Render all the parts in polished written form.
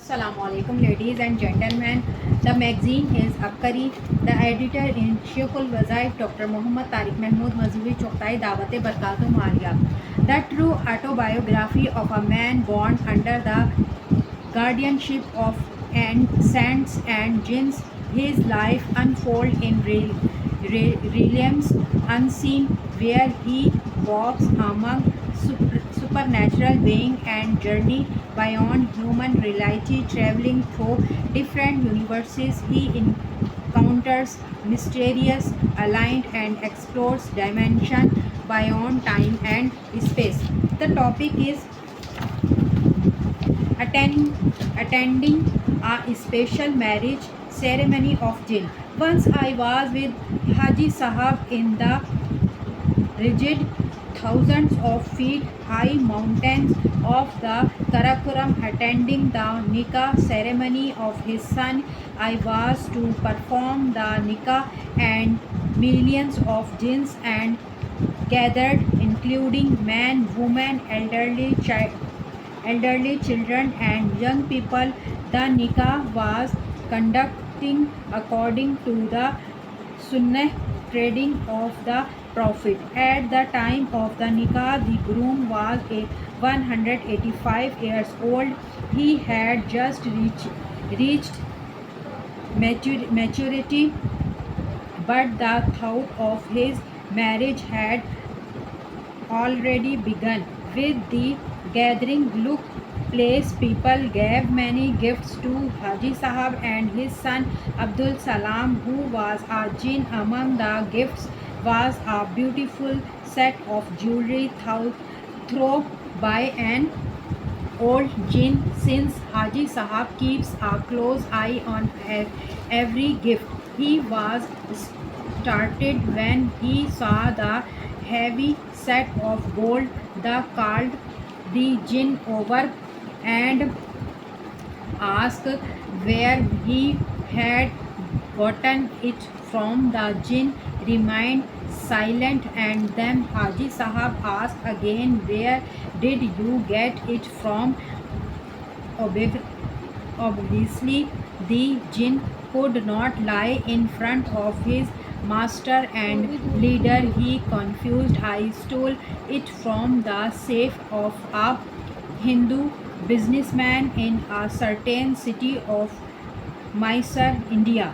Assalamualaikum ladies and gentlemen. The magazine is Abkari. The editor-in-chief al-Wazaif Dr. Muhammad Tariq Mahmood Mazuri Choktai Dawat Barkatum Alia. The true autobiography of a man born under the guardianship of saints and jinns. His life unfolds in realms unseen, where he walks among supernatural beings and journey beyond human reality, traveling through different universes. He encounters mysterious aligned and explores dimension beyond time and space. The topic is attending a special marriage ceremony of jinn. Once I was with Haji Sahab in the rigid thousands of feet high mountains of the Karakoram attending the Nikah ceremony of his son. I was to perform the Nikah and millions of jinns and gathered, including men, women, elderly children and young people. The Nikah was conducting according to the Sunnah trading of the Prophet. At the time of the Nikah, the groom was 185 years old. He had just reached maturity, but the thought of his marriage had already begun. With the gathering look place, people gave many gifts to Haji Sahab and his son Abdul Salam, who was a jinn. Among the gifts was a beautiful set of jewelry thrown by an old jinn. Since Haji Sahab keeps a close eye on every gift, he was started when he saw the heavy set of gold. The called the jinn over and asked where he had gotten it from. The jinn remained silent, and then Haji Sahab asked again, where did you get it from? Obviously, the jinn could not lie in front of his master and leader. He confused. I stole it from the safe of a Hindu businessman in a certain city of Mysore, India.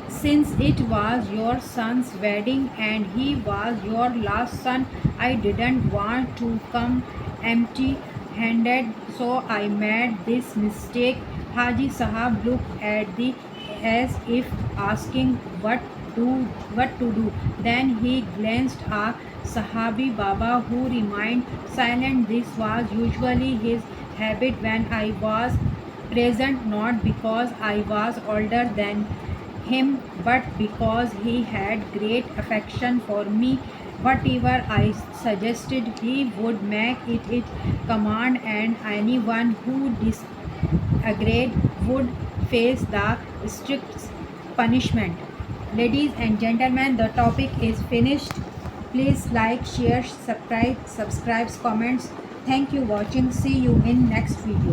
Since it was your son's wedding and he was your last son, I didn't want to come empty handed, so I made this mistake. Haji Sahab looked at the as if asking what to do. Then he glanced at Sahabi Baba, who remained silent. This was usually his habit when I was present, not because I was older than him, but because he had great affection for me. Whatever I suggested, he would make it command, and anyone who disagreed would face the strict punishment. Ladies and gentlemen, the topic is finished. Please like, share, subscribe, comments. Thank you watching. See you in next video.